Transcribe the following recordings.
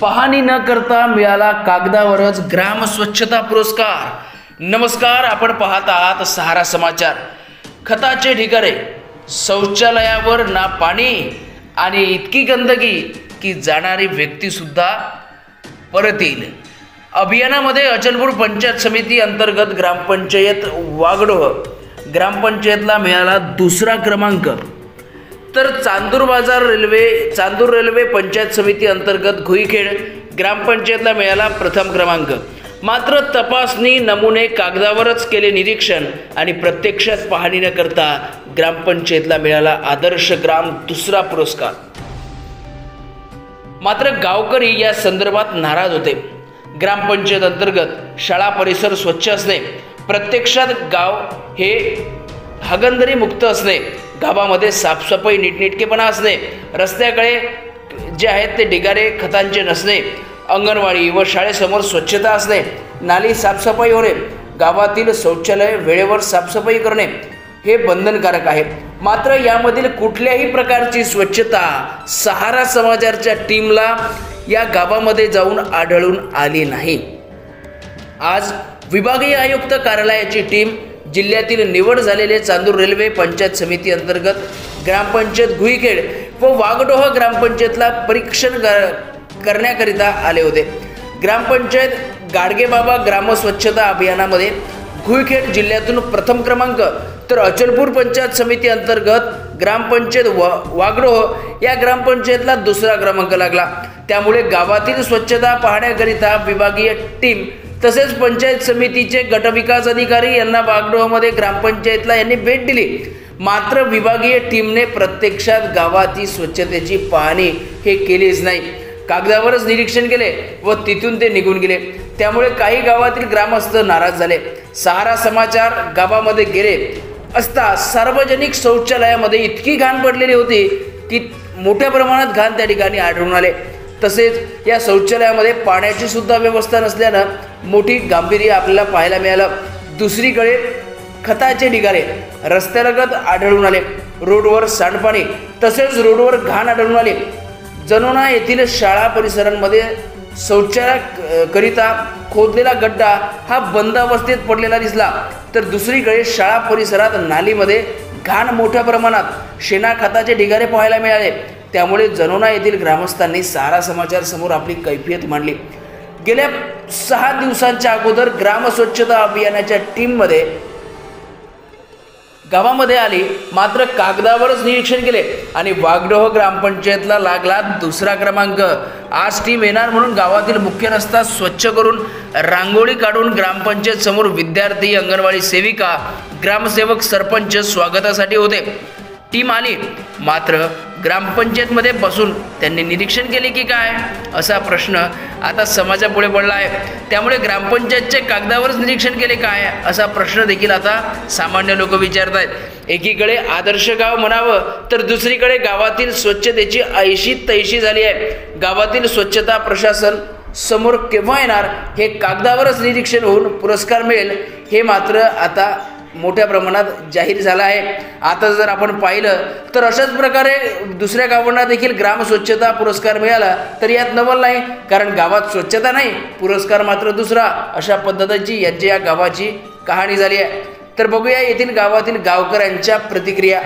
पाहणी न करता मिळाला कागदावरच ग्राम स्वच्छता पुरस्कार। नमस्कार, आपण पाहत आहात सहारा समाचार। खताचे ढिगारे, शौचालयावर ना पाणी आणि इतकी गंदगी की जाणारी व्यक्ती सुद्धा परत येईल। अभियानामध्ये अचलपूर पंचायत समिती अंतर्गत ग्रामपंचायत वागडोह ग्रामपंचायतला मिळाला दुसरा क्रमांक, तर चांदूर रेल्वे पंचायत समिती अंतर्गत घुईखेड ग्रामपंचायतला मिळाला प्रथम क्रमांक। मात्र तपासणी, नमुने कागदावरच केले निरीक्षण आणि प्रत्यक्षात पाहणी न करता ग्रामपंचायतला मिळाला आदर्श ग्राम दुसरा पुरस्कार। मात्र गावकरी या संदर्भात नाराज होते। ग्रामपंचायत अंतर्गत शाळा परिसर स्वच्छ असणे, प्रत्यक्षात गाव हे हागणदारी मुक्त असणे, गावामध्ये साफसफाई नीटनेटकेपणा असणे, रस्त्याकडे जे आहेत ते ढिगारे खतांचे नसणे, अंगणवाडी व शाळेसमोर स्वच्छता असणे, नाली साफसफाई होणे, गावातील शौचालय वेळेवर साफसफाई करणे हे बंधनकारक आहे। मात्र यामधील कुठल्याही प्रकारची स्वच्छता सहारा समाजाच्या टीमला या गावामध्ये जाऊन आढळून आली नाही। आज विभागीय आयुक्त कार्यालयाची टीम जिल्ह्यातील निवड झालेले चांदूर रेल्वे पंचायत समिती अंतर्गत ग्रामपंचायत घुईखेड व वागडोह ग्रामपंचायतला परीक्षण करण्याकरिता आले होते। ग्रामपंचायत गाडगेबाबा ग्राम स्वच्छता अभियानामध्ये घुईखेड जिल्ह्यातून प्रथम क्रमांक, तर अचलपूर पंचायत समिती अंतर्गत ग्रामपंचायत वागडोह या ग्रामपंचायतला दुसरा क्रमांक लागला। त्यामुळे गावातील स्वच्छता पाहण्याकरिता विभागीय टीम तसेच पंचायत समितीचे गटविकास अधिकारी यांना वागडोहमध्ये ग्रामपंचायतला यांनी भेट दिली। मात्र विभागीय टीमने प्रत्यक्षात गावाची स्वच्छतेची पाहणी हे केलीच नाही, कागदावरच निरीक्षण केले व तिथून ते निघून गेले। त्यामुळे काही गावातील ग्रामस्थ नाराज झाले। सहारा समाचार गावामध्ये गेले असता सार्वजनिक शौचालयामध्ये इतकी घाण पडलेली होती की मोठ्या प्रमाणात घाण त्या ठिकाणी आढळून आले। तसेच या शौचालयामध्ये पाण्याची सुद्धा व्यवस्था नसल्यानं मोठी गांभीर्य आपल्याला पाहायला मिळालं। दुसरीकडे खताचे ढिगारे रस्त्यालगत आढळून आले, रोडवर सांडपाणी तसेच रोडवर घाण आढळून आले। जनोना येथील शाळा परिसरांमध्ये शौचालयाकरिता खोदलेला गड्डा हा बंद अवस्थेत पडलेला दिसला, तर दुसरीकडे शाळा परिसरात नालीमध्ये घाण मोठ्या प्रमाणात शेणा खताचे ढिगारे पाहायला मिळाले। त्यामुळे जनोना येथील ग्रामस्थांनी सहारा समाचार समोर आपली कैफियत मांडली। गेल्या 6 दिवसांच्या अगोदर ग्राम स्वच्छता अभियानाच्या टीममध्ये गावामध्ये आली, मात्र कागदावरच निरीक्षण केले आणि वागडोह ग्रामपंचायतला लागला दुसरा क्रमांक। आज टीम येणार म्हणून गावातील मुख्य रस्ता स्वच्छ करून रांगोळी काढून ग्रामपंचायत समोर विद्यार्थी, अंगणवाडी सेविका, ग्रामसेवक, सरपंच स्वागतासाठी होते। टीम आली, मात्र ग्रामपंचायतमध्ये बसून त्यांनी निरीक्षण केले की काय असा प्रश्न आता समाजापुढे पडला आहे। त्यामुळे ग्रामपंचायतचे कागदावरच निरीक्षण केले काय असा प्रश्न देखील आता सामान्य लोक विचारत आहेत। एकीकडे आदर्श गाव म्हणावं तर दुसरीकडे गावातील स्वच्छतेची ऐशी तैशी झाली आहे। गावातील स्वच्छता प्रशासन समोर केव्हा येणार हे कागदावरच निरीक्षण होऊन पुरस्कार मिळेल हे मात्र आता मोठ्या प्रमाणात जाहीर झाला आहे। आता जर आपण पाहिलं तर अशाच प्रकारे दुसऱ्या गावांना देखील ग्राम स्वच्छता पुरस्कार मिळाला तर यात नवल नाही, कारण गावात स्वच्छता नाही, पुरस्कार मात्र दुसरा, अशा पद्धतीची यांच्या या गावाची कहाणी झाली आहे। तर बघूया येथील गावातील गावकऱ्यांच्या प्रतिक्रिया।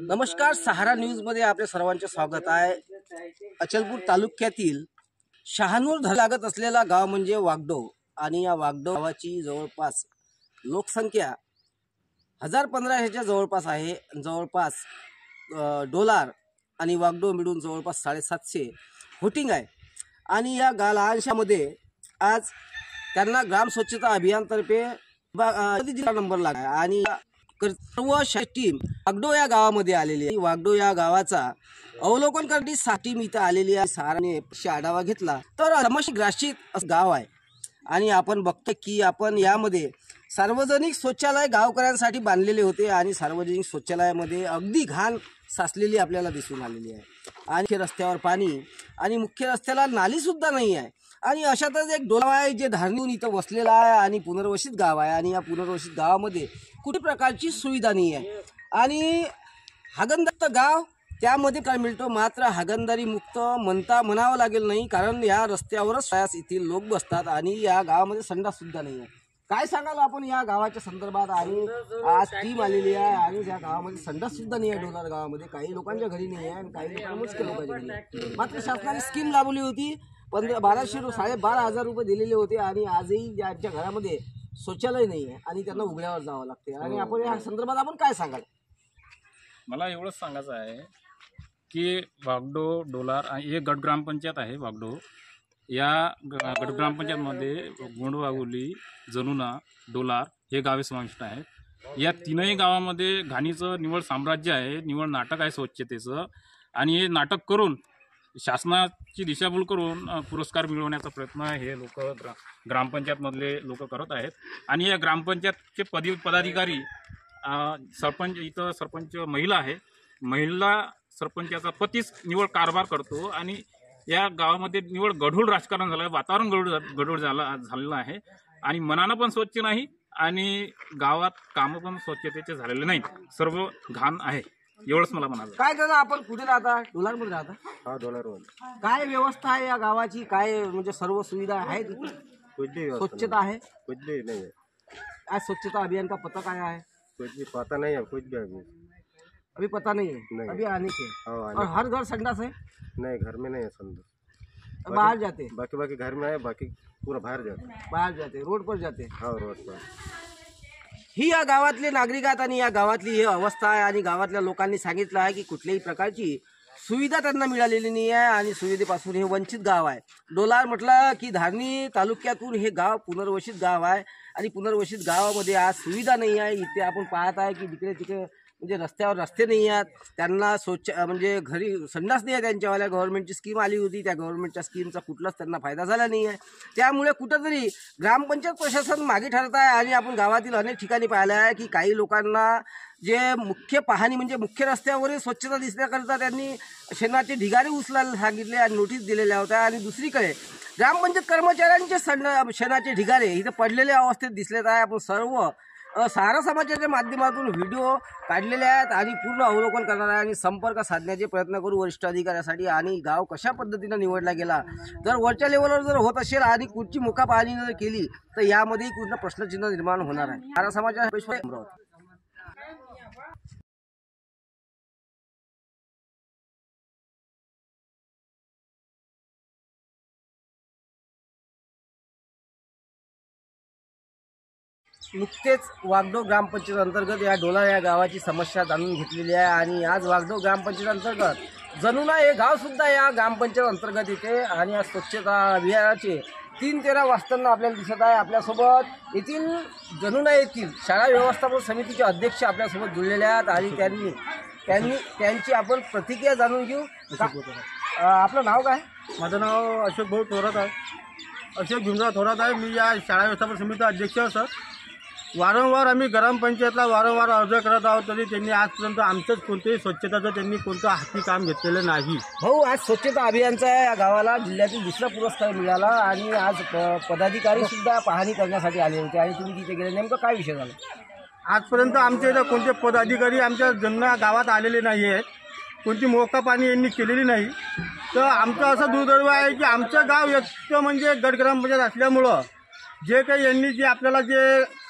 नमस्कार, सहारा न्यूज मध्ये आपले सर्वांचे स्वागत आहे। अचलपूर तालुक्यातील शहानूर लागत असलेला गाव म्हणजे वागडो आणि या वागडो गावाची जवळपास लोकसंख्या 1015च्या जवळपास आहे। जवळपास डोलार आणि वागडो मिळून जवळपास 750 होटिंग आहे आणि या लहानशामध्ये आज त्यांना ग्राम स्वच्छता अभियानतर्फे जिल्हा नंबर लागला आणि सर्व टीम वागडो या गावामध्ये आलेली आहे। वागडो या गावाचा अवलोकन करण्यासाठी टीम इथं आलेली आहे। सहाराने आढावा घेतला तर समस्याग्रस्त गाव आहे आणि आपण बघतो की आपण यामध्ये सार्वजनिक शौचालय गावकऱ्यांसाठी बांधलेले होते आणि सार्वजनिक शौचालयामध्ये अगदी घाण साचलेली आपल्याला दिसून आलेली आहे आणि रस्त्यावर पाणी आणि मुख्य रस्त्याला नाली सुद्धा नाही आहे आणि अशातच एक डोला आहे जे धारणीहून इथं वसलेला आहे आणि पुनर्वसित गाव आहे आणि या पुनर्वसित गावामध्ये कुठे प्रकारची सुविधा नाही आहे आणि हागणदारी गाव त्यामध्ये काय मिळतो मात्र हागणदारी मुक्त म्हणावं लागेल नाही कारण या रस्त्यावरच स्वयास येथील लोक बसतात आणि या गावामध्ये संडास सुद्धा नाही आहे. काय सांगाल आपण या गावाच्या संदर्भात आणि आज टीम आलेली आहे आणि या गावामध्ये संडास सुद्धा नाही आहे. डोलार गावामध्ये काही लोकांच्या घरी नाही आहे आणि काही लोकांना मुश्किल लोकांच्या घरी आहे. मात्र शासनाने स्कीम राबवली होती 12,500 रुपये दिलेले होते आणि आजही ज्यांच्या घरामध्ये शौचालय नाही आहे आणि त्यांना उघड्यावर जावं लागते आणि आपण या संदर्भात आपण काय सांगाल? मला एवढंच सांगायचं आहे की वागडो डोलार हे गट ग्रामपंचायत आहे. वागडो या गट ग्रामपंचायतमध्ये गोंडवागुली, जनुना, डोलार हे गावे समाविष्ट आहेत. या तीनही गावामध्ये घाणीचं निव्वळ साम्राज्य आहे, निव्वळ नाटक आहे स्वच्छतेचं आणि हे नाटक करून शासनाची दिशाभूल करून पुरस्कार मिळवण्याचा प्रयत्न हे लोक ग्रामपंचायतमधले लोक करत आहेत. आणि या ग्रामपंचायतचे पदाधिकारी सरपंच, इथं सरपंच महिला आहे, महिला सरपंचाचा पतीच निव्वळ कारभार करतो आणि या गावामध्ये निव्वळ गढूळ राजकारण झालं आहे, वातावरण गढूळ झालेलं आहे आणि मनानं पण स्वच्छ नाही आणि गावात कामं पण स्वच्छतेचे झालेले नाहीत, सर्व घाण आहे. एवढंच मला म्हणायचं. काय दादा आपण कुठे राहता? डोलारमध्ये राहता? हा, डोलारमध्ये. काय व्यवस्था आहे या गावाची? काय म्हणजे सर्व सुविधा आहेत? स्वच्छता आहे? कुछ भी नहीं है. आज स्वच्छता अभियान का पता क्या है? कुछ भी पता नहीं है. कुछ भी अभी पता नहीं है. नहीं. अभी आने के हाँ, और हर घर संडास है? नहीं, घर में नहीं है संडास. बाहर जाते? बाकी घर में है, बाकी पूरा बाहर जाते. बाहर जाते, रोड पर जाते. हाँ, रोड पर. ही या गावातले नागरिक आहेत आणि या गावातली ही अवस्था आहे आणि गावातल्या लोकांनी सांगितलं आहे की कुठल्याही प्रकारची सुविधा त्यांना मिळालेली नाही आहे आणि सुविधेपासून हे वंचित गाव आहे. डोलार म्हटलं की धारणी तालुक्यातून हे गाव पुनर्वसित गाव आहे आणि पुनर्वसित गावामध्ये आज सुविधा नाही आहे. इथे आपण पाहत आहे की तिकडे तिकडे म्हणजे रस्त्यावर रस्ते नाही आहेत, त्यांना स्वच्छ म्हणजे घरी संडास नाही आहे. त्यांच्यावाल्या गव्हर्नमेंटची स्कीम आली होती, त्या गव्हर्नमेंटच्या स्कीमचा कुठलाच त्यांना फायदा झाला नाही आहे. त्यामुळे कुठंतरी ग्रामपंचायत प्रशासन मागे ठरत आहे आणि आपण गावातील अनेक ठिकाणी पाहिलं आहे की काही लोकांना जे मुख्य पाहणी म्हणजे मुख्य रस्त्यावरील स्वच्छता दिसण्याकरता त्यांनी शेणाचे ढिगारे उचलायला सांगितले आणि नोटीस दिलेल्या होत्या आणि दुसरीकडे ग्रामपंचायत कर्मचाऱ्यांचे शेणाचे ढिगारे इथे पडलेल्या अवस्थेत दिसलेत आहे. आपण सर्व सहारा समाजाच्या माध्यमातून व्हिडिओ काढलेले आहेत आणि पूर्ण अवलोकन करणार आहे आणि संपर्क साधण्याचे प्रयत्न करू वरिष्ठ अधिकाऱ्यासाठी आणि गाव कशा पद्धतीने निवडला गेला जर वरच्या लेवलवर जर होत असेल आणि कुठची मुका पाहणी जर केली तर यामध्ये पूर्ण प्रश्नचिन्ह निर्माण होणार आहे. सहारा समाजाच्या अमरावती. नुकतेच वागडो ग्रामपंचायत अंतर्गत या डोलार या गावाची समस्या जाणून घेतलेली आहे आणि आज वागडो ग्रामपंचायत अंतर्गत जनुना हे गाव सुद्धा या ग्रामपंचायत अंतर्गत येते आणि या स्वच्छता अभियानाचे 3-13 वाजताना आपल्याला दिसत आहे. आपल्यासोबत येथील जनुना येथील शाळा व्यवस्थापन समितीचे अध्यक्ष आपल्यासोबत जुळलेले आहेत आणि त्यांची आपण प्रतिक्रिया जाणून घेऊ. आपलं नाव काय? माझं नाव अशोक भाऊ थोरात आहे. अशोक भीमराव थोरात आहे. मी या शाळा व्यवस्थापन समितीचा अध्यक्ष सर. वारंवार आम्ही ग्रामपंचायतला वारंवार अर्ज करत आहोत तरी त्यांनी आजपर्यंत आमचंच कोणतेही स्वच्छताचं त्यांनी कोणतं हाती काम घेतलेलं नाही. भाऊ आज स्वच्छता अभियानचा या गावाला जिल्ह्यातील दुसरा पुरस्कार मिळाला आणि आज पदाधिकारी सुद्धा पाहणी करण्यासाठी आले होते आणि तुम्ही तिथे गेले, नेमकं काय विषय झाला? आजपर्यंत आमच्या इथं कोणते पदाधिकारी आमच्या जन्म गावात आलेले नाही आहेत, कोणती मोका पाणी यांनी केलेली नाही. तर आमचं असं दुर्दैव आहे की आमचं गाव एक म्हणजे गट ग्रामपंचायत असल्यामुळं जे काही यांनी जे आपल्याला जे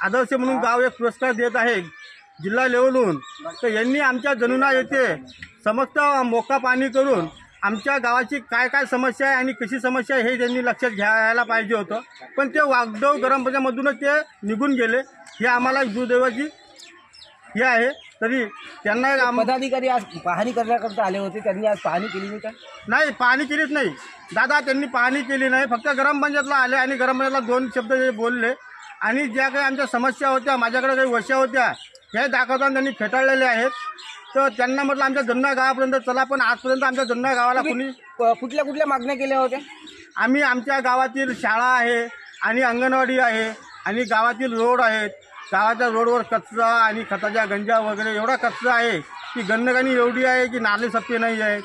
आदर्श म्हणून गाव एक पुरस्कार देत आहे जिल्हा लेवलहून, तर यांनी आमच्या जनुना येथे समस्त मोका पाणी करून आमच्या गावाची काय काय समस्या आहे आणि कशी समस्या आहे हे त्यांनी लक्षात घ्यायला पाहिजे होतं. पण ते वागडो ग्रामपंचायतमधूनच ते निघून गेले. हे आम्हाला दुर्दैवाची हे आहे. तरी त्यांना पदाधिकारी आज पाहणी करण्याकरता आले होते, त्यांनी आज पाहणी केली नाही का? नाही, पाहणी केलीच नाही दादा, त्यांनी पाहणी केली नाही. फक्त ग्रामपंचायतला आले आणि ग्रामपंचायतला 2 शब्द बोलले आणि ज्या काही आमच्या समस्या होत्या, माझ्याकडे काही वशा होत्या, हे दाखवताना त्यांनी फेटाळलेले आहेत. तर त्यांना म्हटलं आमच्या जन्ना गावापर्यंत चला, पण आजपर्यंत आमच्या जन्ना गावाला कुणी कुठल्या मागण्या केल्या होत्या? आम्ही आमच्या गावातील शाळा आहे आणि अंगणवाडी आहे आणि गावातील रोड आहेत. गावाच्या रोडवर कचरा आणि खताच्या गंजा वगैरे एवढा कचरा आहे की गंदगानी एवढी आहे की नाले सप्पे नाही आहेत.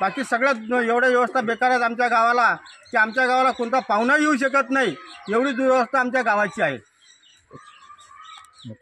बाकी सगळ्यात एवढ्या व्यवस्था बेकार आहेत आमच्या गावाला की आमच्या गावाला कोणता पाहुणा येऊ शकत नाही, एवढी दुरवस्था आमच्या गावाची आहे.